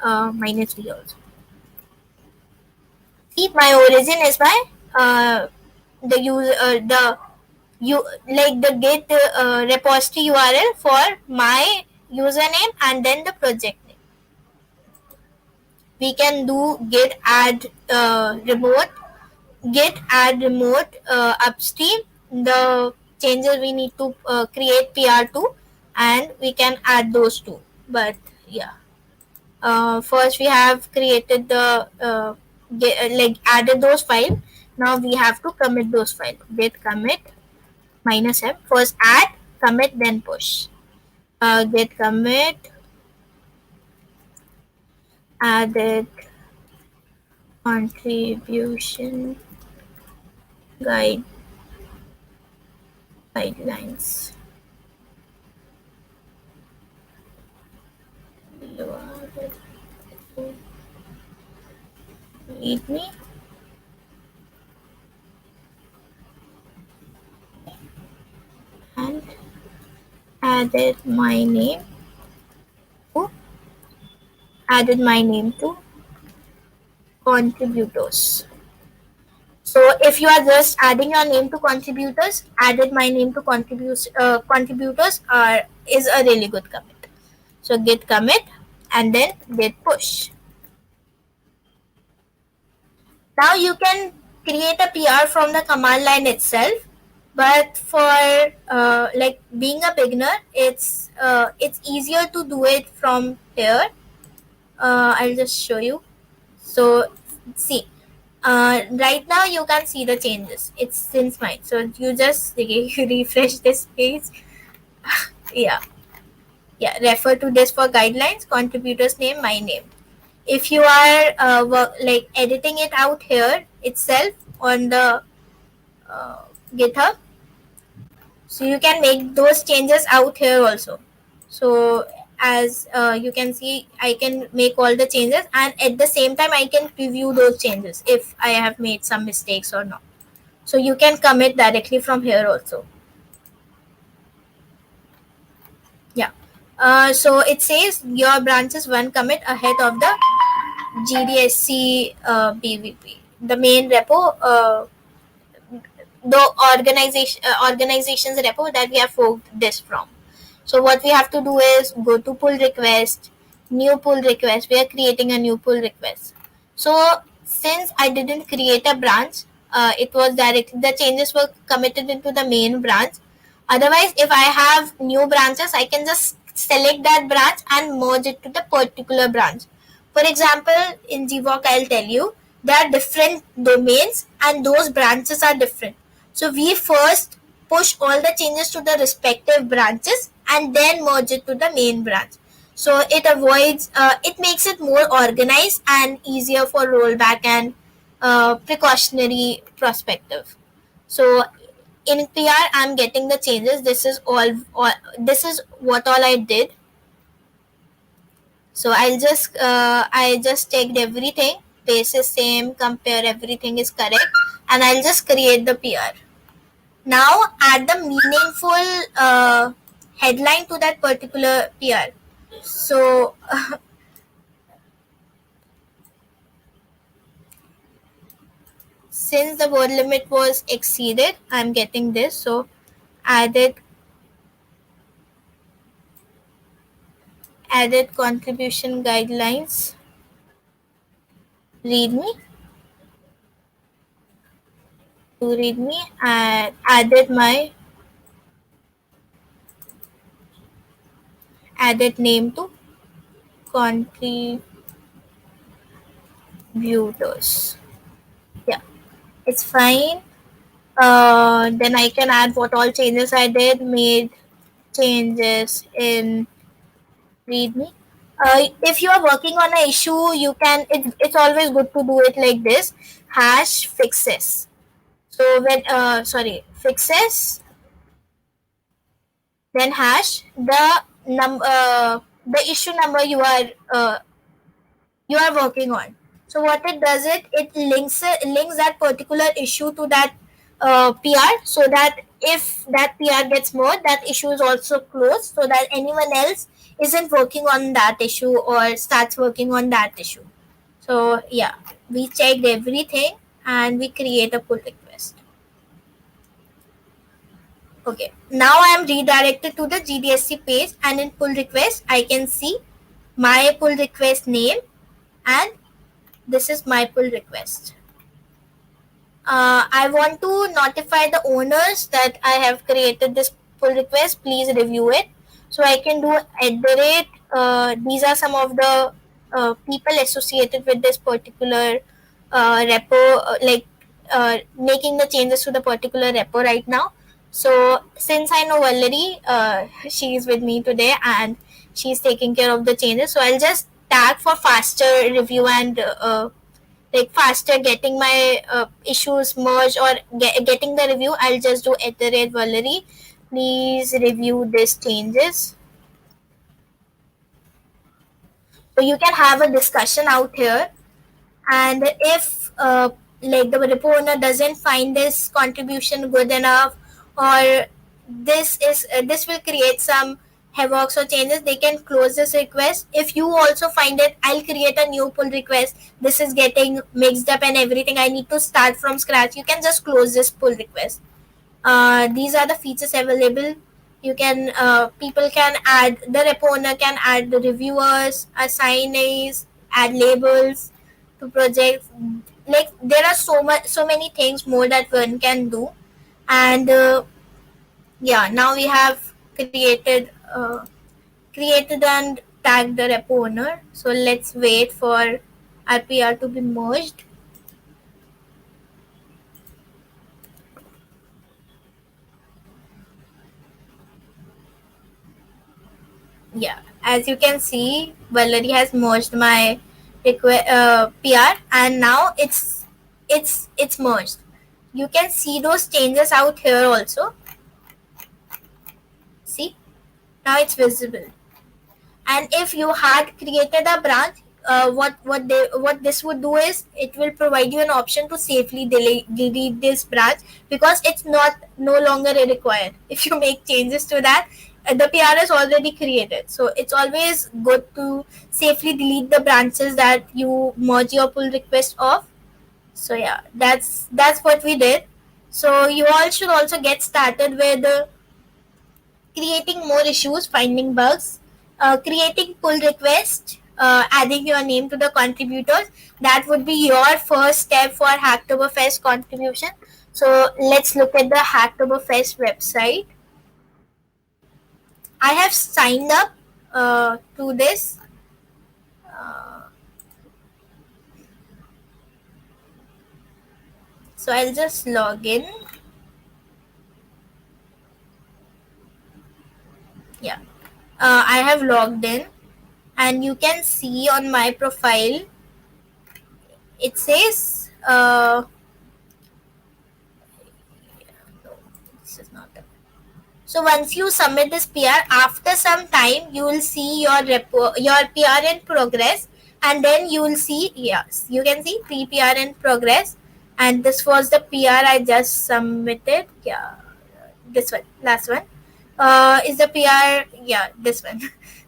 -v also. See, my origin is by the user the you like the git repository URL for my username and then the project name. We can do git add remote upstream the changes we need to create PR2, and we can add those two. But yeah, first we have created the like added those files. Now we have to commit those files. Git commit -m. First add, commit, then push. Git commit added contribution guidelines. You are ready to read me and added my name to added my name to contributors. So if you are just adding your name to contributors, added my name to contributors are is a really good commit. So git commit and then git push. Now you can create a PR from the command line itself, but for like being a beginner, it's easier to do it from here. I'll just show you. So see, right now you can see the changes. It's since mine. So you just you refresh this page. Yeah, yeah. Refer to this for guidelines. Contributors name, my name. If you are like editing it out here itself on the uh, GitHub, so you can make those changes out here also. So as you can see, I can make all the changes, and at the same time I can preview those changes if I have made some mistakes or not. So you can commit directly from here also. Yeah. So it says your branches one commit ahead of the GDSC-BVP, the main repo, the organization's repo that we have forked this from. So what we have to do is go to pull request, new pull request. We are creating a new pull request. So since I didn't create a branch, it was directly the changes were committed into the main branch. Otherwise, if I have new branches, I can just select that branch and merge it to the particular branch. For example, in GWalk, I'll tell you there are different domains and those branches are different. So we first push all the changes to the respective branches and then merge it to the main branch. So it makes it more organized and easier for rollback and precautionary perspective. So in PR, I'm getting the changes. This is all. This is what all I did. So I just checked everything. Pace is same. Compare everything is correct, and I'll just create the PR. Now add the meaningful headline to that particular PR. So since the word limit was exceeded, I'm getting this. So added contribution guidelines. Read me to read me and added name to contributors. Yeah, it's fine. Then I can add what all changes I did. Made changes in readme. If you are working on an issue, you can. It's always good to do it like this. Hash fixes. So when fixes, then hash the issue number you are working on. So what it does it links that particular issue to that PR, so that if that PR gets more, that issue is also closed, so that anyone else isn't working on that issue or starts working on that issue. So yeah, we checked everything and we create a pull request. Okay, now I am redirected to the GDSC page, and in pull request I can see my pull request name, and this is my pull request. I want to notify the owners that I have created this pull request. Please review it. So I can do @. These are some of the people associated with this particular repo, making the changes to the particular repo right now. So since I know Valerie, she is with me today and she's taking care of the changes. So I'll just tag for faster review and like faster getting my issues merged or getting the review. I'll just do @Valerie. Please review these changes. you can have a discussion out here, and if like the repo owner doesn't find this contribution good enough, or this will create some havocs or changes, they can close this request. If you also find it, I'll create a new pull request, this is getting mixed up and everything, I need to start from scratch, you can just close this pull request. These are the features available. You can people can add, the repo owner can add the reviewers, assignees, add labels to projects. Like there are so many things more that one can do. And yeah, now we have created and tagged the repo owner. So let's wait for RPR to be merged. Yeah, as you can see, Valerie has merged my PR, and now it's merged. You can see those changes out here also. See, now it's visible. And if you had created a branch, what this would do is it will provide you an option to safely delete this branch, because it's not no longer required. If you make changes to that, the PR is already created, so it's always good to safely delete the branches that you merge your pull request of. So yeah, that's what we did. So you all should also get started with creating more issues, finding bugs, creating pull requests, adding your name to the contributors. That would be your first step for Hacktoberfest contribution. So let's look at the Hacktoberfest website. I have signed up to this. So I'll just log in. Yeah, I have logged in, and you can see on my profile it says no, this is not the. So once you submit this PR, after some time you will see your PR in progress, and then you will see, yes, you can see pre-PR in progress, and this was the PR I just submitted. Yeah, this one, last one. Is the PR? Yeah, this one.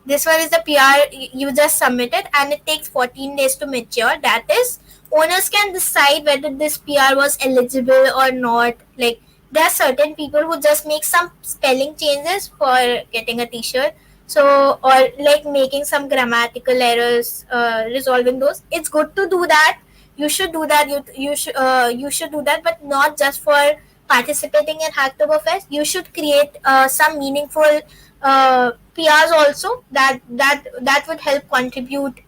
This one is the PR you just submitted, and it takes 14 days to mature. That is, owners can decide whether this PR was eligible or not. Like there are certain people who just make some spelling changes for getting a T-shirt. So, or like making some grammatical errors, resolving those. It's good to do that. You should do that. You should do that, but not just for participating in Hacktoberfest. You should create some meaningful PRs also that would help contribute,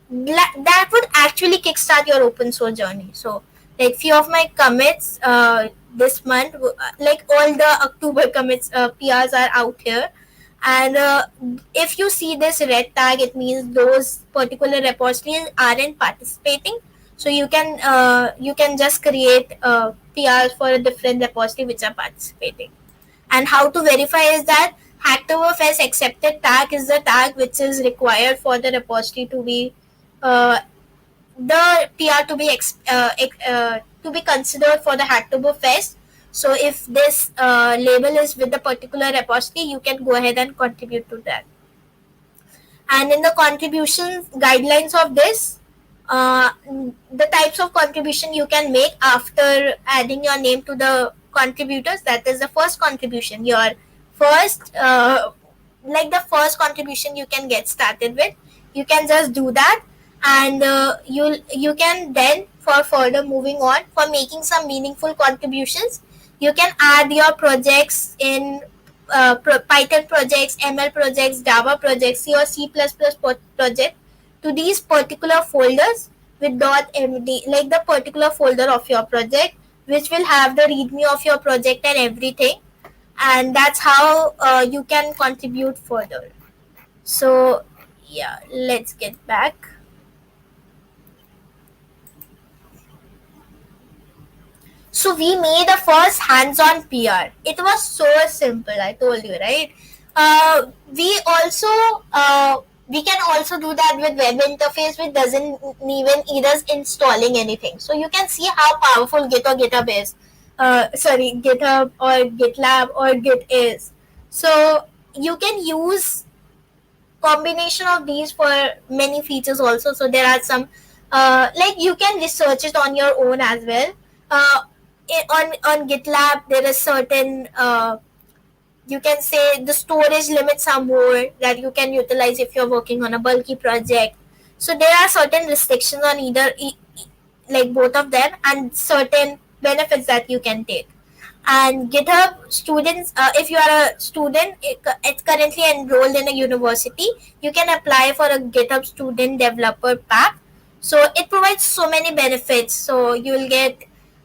that would actually kickstart your open source journey. So like few of my commits this month, like all the October commits, PRs are out here. And if you see this red tag, it means those particular repositories aren't participating. So you can just create PRs for a different repository which are participating. And how to verify is that Hacktoberfest accepted tag is the tag which is required for the repository to be uh, the PR to be considered for the Hacktoberfest. So if this label is with the particular repository, you can go ahead and contribute to that. And in the contribution guidelines of this, the types of contribution you can make after adding your name to the contributors, that is the first contribution, your first like the first contribution you can get started with, you can just do that. And you can then, for further moving on, for making some meaningful contributions, you can add your projects in Python projects, ML projects, Java projects, C or C++ project to these particular folders with .md, like the particular folder of your project, which will have the readme of your project and everything. And that's how you can contribute further. So yeah, let's get back. So we made a first hands-on PR. It was so simple, I told you, right? We also We can also do that with web interface, which doesn't even need us installing anything. So you can see how powerful Git or GitHub is. GitHub or GitLab or Git is. So you can use combination of these for many features also. So there are some like you can research it on your own as well. uh, on GitLab there is certain you can say the storage limits are more that you can utilize if you're working on a bulky project. So there are certain restrictions on like both of them, and certain benefits that you can take. And GitHub students, if you are a student, it's currently enrolled in a university, you can apply for a GitHub student developer pack. So it provides so many benefits. So you'll get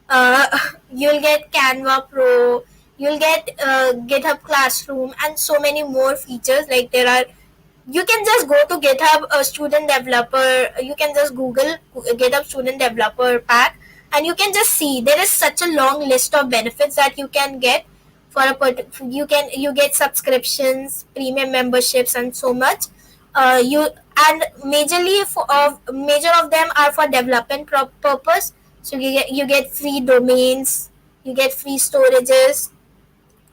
uh, you'll get Canva Pro, you'll get GitHub Classroom, and so many more features. Like there are, you can just go to GitHub student developer, you can just Google GitHub student developer pack, and you can just see there is such a long list of benefits that you can get for you get subscriptions, premium memberships, and so much. You and majorly for major of them are for development purpose. So you get free domains, you get free storages,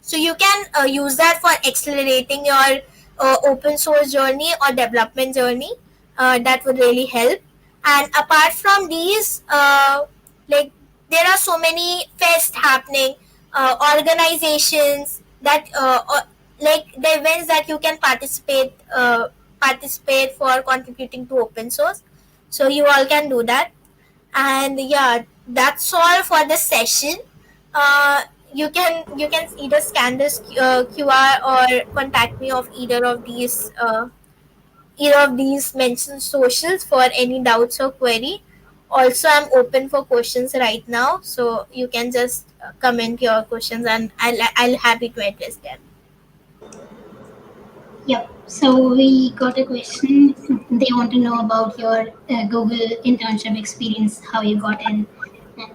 so you can use that for accelerating your open source journey or development journey. That would really help. And apart from these, like there are so many fests happening, organizations that like the events that you can participate for contributing to open source. So you all can do that. And yeah, that's all for the session. uh, you can either scan this QR or contact me of either of these mentioned socials for any doubts or query. Also, I'm open for questions right now, so you can just comment your questions and I'll happy to address them. Yep. So we got a question. They want to know about your Google internship experience, how you got in, and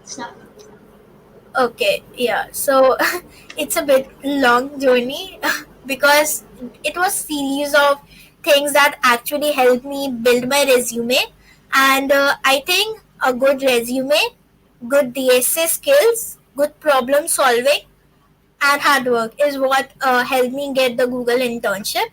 stuff. Okay, yeah. So it's a bit long journey because it was series of things that actually helped me build my resume, and I think a good resume, good DSA skills, good problem solving, and hard work is what helped me get the Google internship.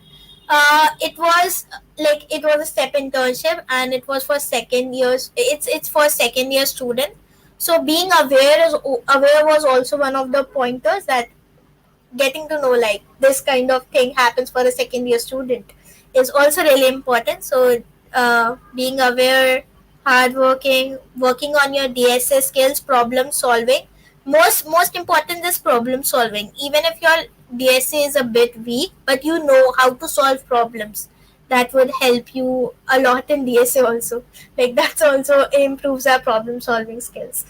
It was a step internship, and it was for second years. It's for second year student. So being aware was also one of the pointers that getting to know like this kind of thing happens for a second year student is also really important. So being aware, hardworking, working on your DSA skills, problem solving. Most important is problem solving. Even if your DSA is a bit weak, but you know how to solve problems, that would help you a lot in DSA also. Like that's also improves our problem solving skills.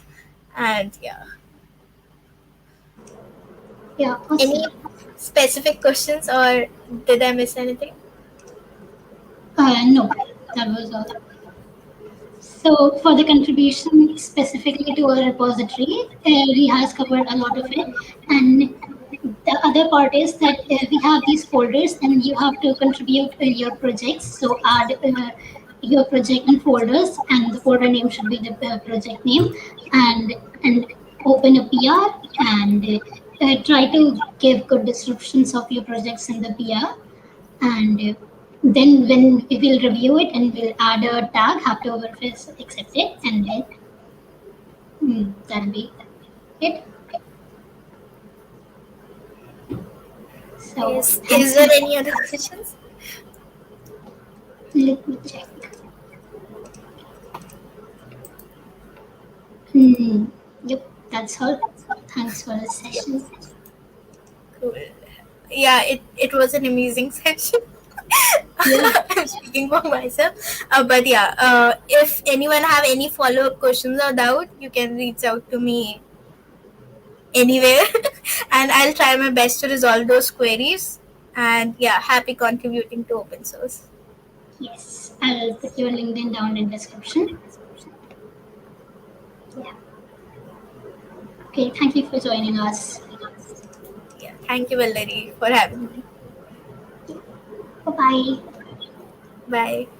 And yeah, Yeah, awesome. any specific questions or did I miss anything? No, that was all. So for the contribution specifically to our repository, he has covered a lot of it. And the other part is that we have these folders and you have to contribute your projects. So add your project in folders, and the folder name should be the project name, and open a PR, and try to give good descriptions of your projects in the PR. And then when we will review it and we'll add a tag Hacktoberfest accepted, and then that'll be it. So Is thanks there for any other questions? let me check. Yep, that's all. Thanks for the session. Cool. Yeah, it was an amazing session. Yeah. I'm speaking for myself. But yeah, if anyone have any follow up questions or doubt, you can reach out to me anywhere, and I'll try my best to resolve those queries. And yeah, happy contributing to open source. Yes, I'll put your LinkedIn down in description. Yeah. Okay, thank you for joining us. Yeah, thank you, Valerie, for having me. Bye bye. Bye.